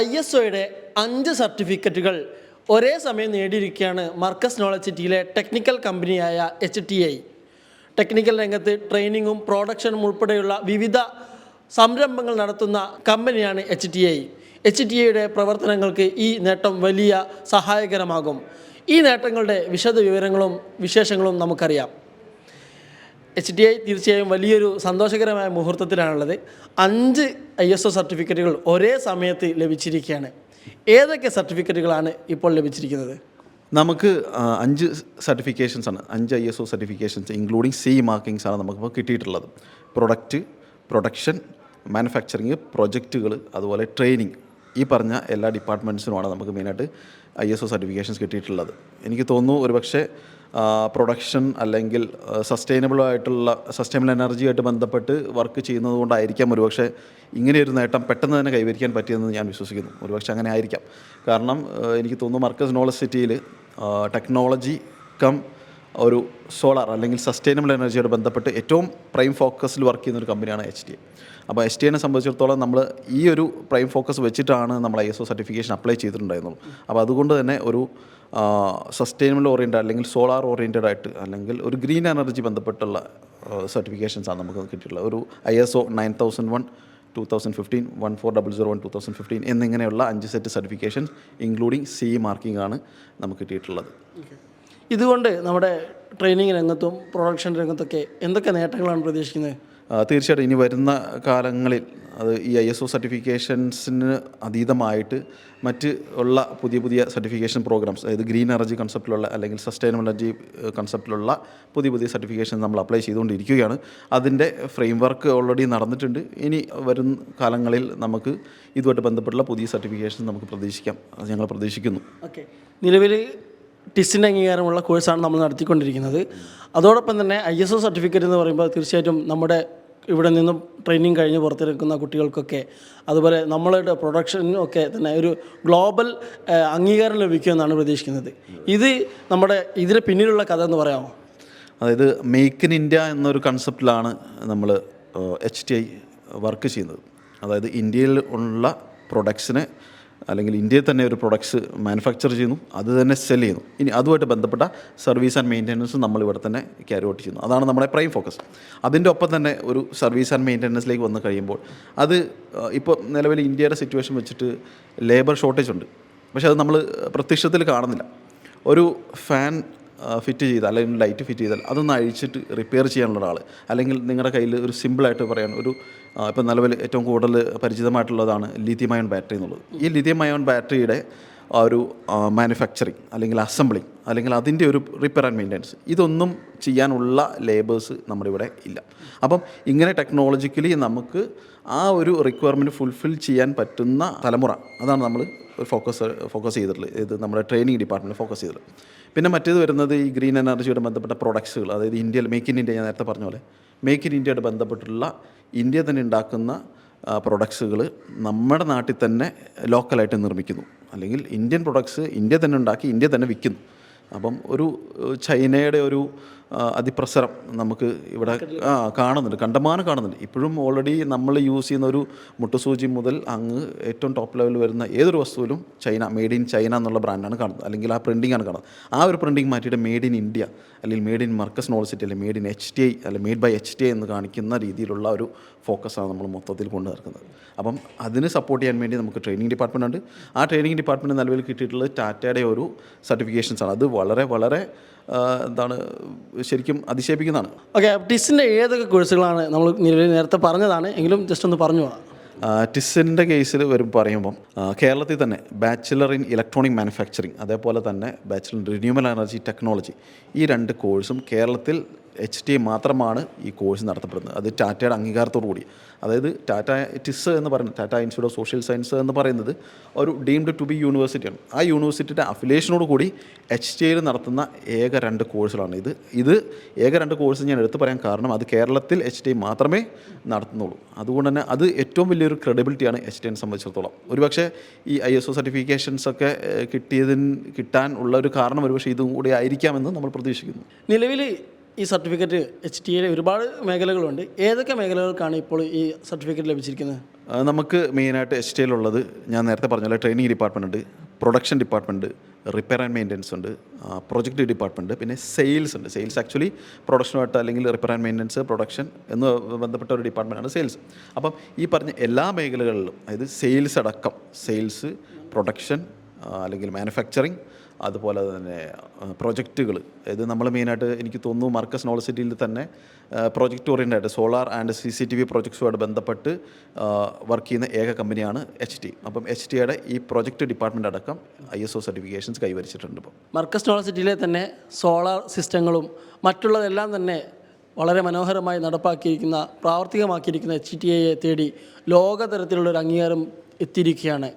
ISOയുടെ 5 സർട്ടിഫിക്കറ്റുകൾ ഒരേ സമയം നേടിയിരിക്കുകയാണ് മർക്കസ് നോളജ് സിറ്റിയിലെ ടെക്നിക്കൽ കമ്പനിയായ HTI. ടെക്നിക്കൽ രംഗത്ത് ട്രെയിനിങ്ങും പ്രൊഡക്ഷനും ഉൾപ്പെടെയുള്ള വിവിധ സംരംഭങ്ങൾ നടത്തുന്ന കമ്പനിയാണ് HTI. HTIയുടെ പ്രവർത്തനങ്ങൾക്ക് ഈ നേട്ടം വലിയ സഹായകരമാകും. ഈ നേട്ടങ്ങളുടെ വിശദ വിവരങ്ങളും വിശേഷങ്ങളും നമുക്കറിയാം. HTI തീർച്ചയായും വലിയൊരു സന്തോഷകരമായ മുഹൂർത്തത്തിലാണുള്ളത്. 5 ISO സർട്ടിഫിക്കറ്റുകൾ ഒരേ സമയത്ത് ലഭിച്ചിരിക്കുകയാണ്. ഏതൊക്കെ സർട്ടിഫിക്കറ്റുകളാണ് ഇപ്പോൾ ലഭിച്ചിരിക്കുന്നത്? നമുക്ക് 5 സർട്ടിഫിക്കേഷൻസാണ്, 5 ISO certifications including CE markings ആണ് നമുക്കിപ്പോൾ കിട്ടിയിട്ടുള്ളത്. പ്രൊഡക്റ്റ്, പ്രൊഡക്ഷൻ, മാനുഫാക്ചറിങ്, പ്രൊജക്റ്റുകൾ, അതുപോലെ ട്രെയിനിങ്, ഈ പറഞ്ഞ എല്ലാ ഡിപ്പാർട്ട്മെൻറ്റ്സിനുമാണ് നമുക്ക് മെയിനായിട്ട് ISO സർട്ടിഫിക്കേഷൻസ് കിട്ടിയിട്ടുള്ളത്. എനിക്ക് തോന്നുന്നു ഒരുപക്ഷെ പ്രൊഡക്ഷൻ അല്ലെങ്കിൽ സസ്റ്റൈനബിൾ എനർജിയായിട്ട് ബന്ധപ്പെട്ട് വർക്ക് ചെയ്യുന്നത് കൊണ്ടായിരിക്കാം ഒരുപക്ഷെ ഇങ്ങനെയൊരു നേട്ടം പെട്ടെന്ന് തന്നെ കൈവരിക്കാൻ പറ്റിയെന്ന് ഞാൻ വിശ്വസിക്കുന്നു. ഒരുപക്ഷെ അങ്ങനെ ആയിരിക്കാം. കാരണം എനിക്ക് തോന്നുന്നു മർക്കസ് നോളജ് സിറ്റിയിൽ ടെക്നോളജി ഒരു സോളാർ അല്ലെങ്കിൽ സസ്റ്റൈനബിൾ എനർജിയോട് ബന്ധപ്പെട്ട് ഏറ്റവും പ്രൈം ഫോക്കസിൽ വർക്ക് ചെയ്യുന്ന ഒരു കമ്പനിയാണ് HTI. അപ്പോൾ HTIനെ സംബന്ധിച്ചിടത്തോളം നമ്മൾ ഈ ഒരു പ്രൈം ഫോക്കസ് വെച്ചിട്ടാണ് നമ്മൾ ISO സർട്ടിഫിക്കേഷൻ അപ്ലൈ ചെയ്തിട്ടുണ്ടായിരുന്നുള്ളൂ. അപ്പോൾ അതുകൊണ്ട് തന്നെ ഒരു സസ്റ്റൈനബിൾ ഓറിയൻറ്റഡ് അല്ലെങ്കിൽ സോളാർ ഓറിയൻറ്റഡ് ആയിട്ട് അല്ലെങ്കിൽ ഒരു ഗ്രീൻ എനർജി ബന്ധപ്പെട്ടുള്ള സർട്ടിഫിക്കേഷൻസാണ് നമുക്ക് കിട്ടിയിട്ടുള്ളത്. ഒരു ISO 9001, 2015, 14001, 2015 എന്നിങ്ങനെയുള്ള 5 set certifications including CE marking ആണ് നമുക്ക് കിട്ടിയിട്ടുള്ളത്. ഇതുകൊണ്ട് നമ്മുടെ ട്രെയിനിങ് രംഗത്തും പ്രൊഡക്ഷൻ രംഗത്തൊക്കെ എന്തൊക്കെ നേട്ടങ്ങളാണ് പ്രതീക്ഷിക്കുന്നത്? തീർച്ചയായിട്ടും ഇനി വരുന്ന കാലങ്ങളിൽ അത് ഈ ISO സർട്ടിഫിക്കേഷൻസിന് അതീതമായിട്ട് മറ്റ് ഉള്ള പുതിയ സർട്ടിഫിക്കേഷൻ പ്രോഗ്രാംസ്, അതായത് ഗ്രീൻ എനർജി കൺസെപ്റ്റിലുള്ള അല്ലെങ്കിൽ സസ്റ്റൈനബിൾ എനർജി കൺസെപ്റ്റിലുള്ള പുതിയ സർട്ടിഫിക്കേഷൻ നമ്മൾ അപ്ലൈ ചെയ്തുകൊണ്ടിരിക്കുകയാണ്. അതിൻ്റെ ഫ്രെയിം വർക്ക് ഓൾറെഡി നടന്നിട്ടുണ്ട്. ഇനി വരും കാലങ്ങളിൽ നമുക്ക് ഇതുമായിട്ട് ബന്ധപ്പെട്ടുള്ള പുതിയ സർട്ടിഫിക്കേഷൻ നമുക്ക് പ്രതീക്ഷിക്കാം. അത് ഞങ്ങൾ പ്രതീക്ഷിക്കുന്നു. ഓക്കെ, നിലവിൽ ടിസിൻ്റെ അംഗീകാരമുള്ള കോഴ്സാണ് നമ്മൾ നടത്തിക്കൊണ്ടിരിക്കുന്നത്. അതോടൊപ്പം തന്നെ ISO സർട്ടിഫിക്കറ്റ് എന്ന് പറയുമ്പോൾ തീർച്ചയായിട്ടും നമ്മുടെ ഇവിടെ നിന്നും ട്രെയിനിങ് കഴിഞ്ഞ് പുറത്തിറക്കുന്ന കുട്ടികൾക്കൊക്കെ അതുപോലെ നമ്മളുടെ പ്രൊഡക്ഷനും ഒക്കെ തന്നെ ഒരു ഗ്ലോബൽ അംഗീകാരം ലഭിക്കുമെന്നാണ് പ്രതീക്ഷിക്കുന്നത്. ഇതിന് പിന്നിലുള്ള കഥ എന്ന് പറയാമോ? അതായത് മേക്ക് ഇൻ ഇന്ത്യ എന്നൊരു കൺസെപ്റ്റിലാണ് നമ്മൾ HTI വർക്ക് ചെയ്യുന്നത്. അതായത് ഇന്ത്യയിൽ ഉള്ള പ്രൊഡക്ട്സിനെ അല്ലെങ്കിൽ ഇന്ത്യയിൽ തന്നെ ഒരു പ്രൊഡക്ട്സ് മാനുഫാക്ചർ ചെയ്യുന്നു, അത് തന്നെ സെൽ ചെയ്യുന്നു. ഇനി അതുമായിട്ട് ബന്ധപ്പെട്ട സർവീസ് ആൻഡ് മെയിൻ്റനൻസ് നമ്മളിവിടെ തന്നെ ക്യാരി ഔട്ട് ചെയ്യുന്നു. അതാണ് നമ്മുടെ പ്രൈം ഫോക്കസ്. അതിൻ്റെ ഒപ്പം തന്നെ ഒരു സർവീസ് ആൻഡ് മെയിൻ്റനൻസിലേക്ക് വന്നു കഴിയുമ്പോൾ അത് ഇപ്പോൾ നിലവിൽ ഇന്ത്യയുടെ സിറ്റുവേഷൻ വെച്ചിട്ട് ലേബർ ഷോർട്ടേജ് ഉണ്ട്. പക്ഷേ അത് നമ്മൾ പ്രത്യക്ഷത്തിൽ കാണുന്നില്ല. ഒരു ഫാൻ ഫിറ്റ് ചെയ്താൽ അല്ലെങ്കിൽ ലൈറ്റ് ഫിറ്റ് ചെയ്താൽ അതൊന്ന് അഴിച്ചിട്ട് റിപ്പയർ ചെയ്യാനുള്ള ഒരാൾ, അല്ലെങ്കിൽ നിങ്ങളുടെ കയ്യിൽ ഒരു സിമ്പിളായിട്ട് പറയാൻ ഇപ്പോൾ നിലവിൽ ഏറ്റവും കൂടുതൽ പരിചിതമായിട്ടുള്ളതാണ് ലിഥിയം അയോൺ ബാറ്ററി എന്നുള്ളത്. ഈ ലിഥിയം അയോൺ ബാറ്ററിയുടെ ഒരു മാനുഫാക്ചറിങ് അല്ലെങ്കിൽ അസംബ്ലിങ് അല്ലെങ്കിൽ അതിൻ്റെ ഒരു റിപ്പയർ ആൻഡ് മെയിൻ്റനൻസ്, ഇതൊന്നും ചെയ്യാനുള്ള ലേബേഴ്സ് നമ്മുടെ ഇവിടെ ഇല്ല. അപ്പം ഇങ്ങനെ ടെക്നോളജിക്കലി നമുക്ക് ആ ഒരു റിക്വയർമെൻറ്റ് ഫുൾഫിൽ ചെയ്യാൻ പറ്റുന്ന തലമുറ, അതാണ് നമ്മൾ ഫോക്കസ് ചെയ്തിട്ടുള്ളത്. ഇത് നമ്മുടെ ട്രെയിനിങ് ഡിപ്പാർട്ട്മെൻറ്റിൽ ഫോക്കസ് ചെയ്തിട്ടുള്ളത്. പിന്നെ മറ്റേത് വരുന്നത് ഈ ഗ്രീൻ എനർജിയോട് ബന്ധപ്പെട്ട പ്രൊഡക്ട്സുകൾ, അതായത് ഇന്ത്യയിൽ മേക്ക് ഇൻ ഇന്ത്യ, ഞാൻ നേരത്തെ പറഞ്ഞ പോലെ മേക്ക് ഇൻ ഇന്ത്യയോട് ബന്ധപ്പെട്ടുള്ള ഇന്ത്യ തന്നെ ഉണ്ടാക്കുന്ന പ്രൊഡക്ട്സുകൾ നമ്മുടെ നാട്ടിൽ തന്നെ ലോക്കലായിട്ട് നിർമ്മിക്കുന്നു, അല്ലെങ്കിൽ ഇന്ത്യൻ പ്രൊഡക്ട്സ് ഇന്ത്യ തന്നെ ഉണ്ടാക്കി ഇന്ത്യ തന്നെ വിൽക്കുന്നു. അപ്പം ഒരു ചൈനയുടെ ഒരു അതിപ്രസരം നമുക്ക് ഇവിടെ കാണുന്നുണ്ട്, കണ്ടമാനം കാണുന്നുണ്ട്. ഇപ്പോഴും ഓൾറെഡി നമ്മൾ യൂസ് ചെയ്യുന്ന ഒരു മുട്ടുസൂചി മുതൽ അങ്ങ് ഏറ്റവും ടോപ്പ് ലെവലിൽ വരുന്ന ഏതൊരു വസ്തുവിലും മെയ്ഡ് ഇൻ ചൈന എന്നുള്ള ബ്രാൻഡാണ് കാണുന്നത്, അല്ലെങ്കിൽ ആ പ്രിൻറ്റിംഗ് ആണ് കാണുന്നത്. ആ ഒരു പ്രിൻറ്റിംഗ് മാറ്റിയിട്ട് മെയ്ഡ് ഇൻ ഇന്ത്യ അല്ലെങ്കിൽ made in Markaz knowledge city അല്ലെങ്കിൽ മെയ്ഡ് ഇൻ HTI അല്ലെങ്കിൽ മെയ്ഡ് ബൈ HTI എന്ന് കാണിക്കുന്ന രീതിയിലുള്ള ഒരു ഫോക്കസാണ് നമ്മൾ മൊത്തത്തിൽ കൊണ്ടു നടക്കുന്നത്. അപ്പം അതിന് സപ്പോർട്ട് ചെയ്യാൻ വേണ്ടി നമുക്ക് ട്രെയിനിങ് ഡിപ്പാർട്ട്മെൻ്റ് ഉണ്ട്. ആ ട്രെയിനിങ് ഡിപ്പാർട്ട്മെൻറ്റ് നിലവിൽ കിട്ടിയിട്ടുള്ളത് ടാറ്റയുടെ ഒരു സർട്ടിഫിക്കേഷൻസാണ്. അത് വളരെ ശരിക്കും അതിശയിപ്പിക്കുന്നതാണ്. ഓക്കെ, ടിസിൻ്റെ ഏതൊക്കെ കോഴ്സുകളാണ് നമ്മൾ നിലവിൽ നേരത്തെ പറഞ്ഞതാണ് എങ്കിലും ജസ്റ്റ് ഒന്ന് പറഞ്ഞു പോകാം. ടിസിൻ്റെ കേസിൽ പറയുമ്പം കേരളത്തിൽ തന്നെ ബാച്ചിലർ ഇൻ ഇലക്ട്രോണിക് മാനുഫാക്ചറിങ്, അതേപോലെ തന്നെ bachelor in renewable energy technology, ഈ 2 കോഴ്സും കേരളത്തിൽ HTI മാത്രമാണ് ഈ കോഴ്സ് നടത്തപ്പെടുന്നത്. അത് ടാറ്റയുടെ അംഗീകാരത്തോടു കൂടി. അതായത് ടിസ് എന്ന് പറയുന്നത് Tata institute of social science എന്ന് പറയുന്നത് ഒരു ഡീംഡ് ടു ബി യൂണിവേഴ്സിറ്റിയാണ്. ആ യൂണിവേഴ്സിറ്റിയുടെ അഫിലിയേഷനോട് കൂടി HTIയിൽ നടത്തുന്ന ഏക 2 കോഴ്സുകളാണ് ഇത് ഏക 2 കോഴ്സ് ഞാൻ എടുത്തു പറയാൻ കാരണം അത് കേരളത്തിൽ HTI മാത്രമേ നടത്തുന്നുള്ളൂ. അതുകൊണ്ട് തന്നെ അത് ഏറ്റവും വലിയൊരു ക്രെഡിബിലിറ്റിയാണ് HTIനെ സംബന്ധിച്ചിടത്തോളം. ഒരുപക്ഷെ ഈ ISO സർട്ടിഫിക്കേഷൻസൊക്കെ കിട്ടാൻ ഉള്ള ഒരു കാരണം ഒരുപക്ഷെ ഇതും കൂടി ആയിരിക്കാമെന്ന് നമ്മൾ പ്രതീക്ഷിക്കുന്നു. നിലവിൽ ഈ സർട്ടിഫിക്കറ്റ് HTAയിലെ ഒരുപാട് മേഖലകളുണ്ട്. ഏതൊക്കെ മേഖലകൾക്കാണ് ഇപ്പോൾ ഈ സർട്ടിഫിക്കറ്റ് ലഭിച്ചിരിക്കുന്നത്? നമുക്ക് മെയിനായിട്ട് HTAയിലുള്ളത് ഞാൻ നേരത്തെ പറഞ്ഞ ട്രെയിനിങ് ഡിപ്പാർട്ട്മെൻ്റ് ഉണ്ട്, production department, repair and maintenance ഉണ്ട്, പ്രൊജക്റ്റ് ഡിപ്പാർട്ട്മെൻറ്റ്, പിന്നെ സെയിൽസ് ഉണ്ട്. സെയിൽസ് ആക്ച്വലി പ്രൊഡക്ഷനുമായിട്ട് അല്ലെങ്കിൽ റിപ്പയർ ആൻഡ് മെയിൻ്റനൻസ്, പ്രൊഡക്ഷൻ എന്ന് ബന്ധപ്പെട്ട ഒരു ഡിപ്പാർട്ട്മെൻറ്റാണ് സെയിൽസ്. അപ്പം ഈ പറഞ്ഞ എല്ലാ മേഖലകളിലും, അതായത് സെയിൽസ് അടക്കം, സെയിൽസ്, പ്രൊഡക്ഷൻ അല്ലെങ്കിൽ മാനുഫാക്ചറിങ്, അതുപോലെ തന്നെ പ്രൊജക്റ്റുകൾ, അതായത് നമ്മൾ മെയിനായിട്ട് എനിക്ക് തോന്നുന്നു മർക്കസ് നോളജ് സിറ്റിയിൽ തന്നെ പ്രൊജക്റ്റ് ഓറിയൻ്റായിട്ട് സോളാർ ആൻഡ് CCTV പ്രൊജക്ട്സുമായിട്ട് ബന്ധപ്പെട്ട് വർക്ക് ചെയ്യുന്ന ഏക കമ്പനിയാണ് HT. അപ്പം HTയുടെ ഈ പ്രൊജക്റ്റ് ഡിപ്പാർട്ട്മെൻ്റ് അടക്കം ISO സർട്ടിഫിക്കേഷൻസ് കൈവരിച്ചിട്ടുണ്ട്. ഇപ്പോൾ മർക്കസ് നോളജ് സിറ്റിയിലെ തന്നെ സോളാർ സിസ്റ്റങ്ങളും മറ്റുള്ളതെല്ലാം തന്നെ വളരെ മനോഹരമായി നടപ്പാക്കിയിരിക്കുന്ന, പ്രാവർത്തികമാക്കിയിരിക്കുന്ന HTAയെ തേടി ലോകതരത്തിലുള്ളൊരു അംഗീകാരം എത്തിയിരിക്കുകയാണ്.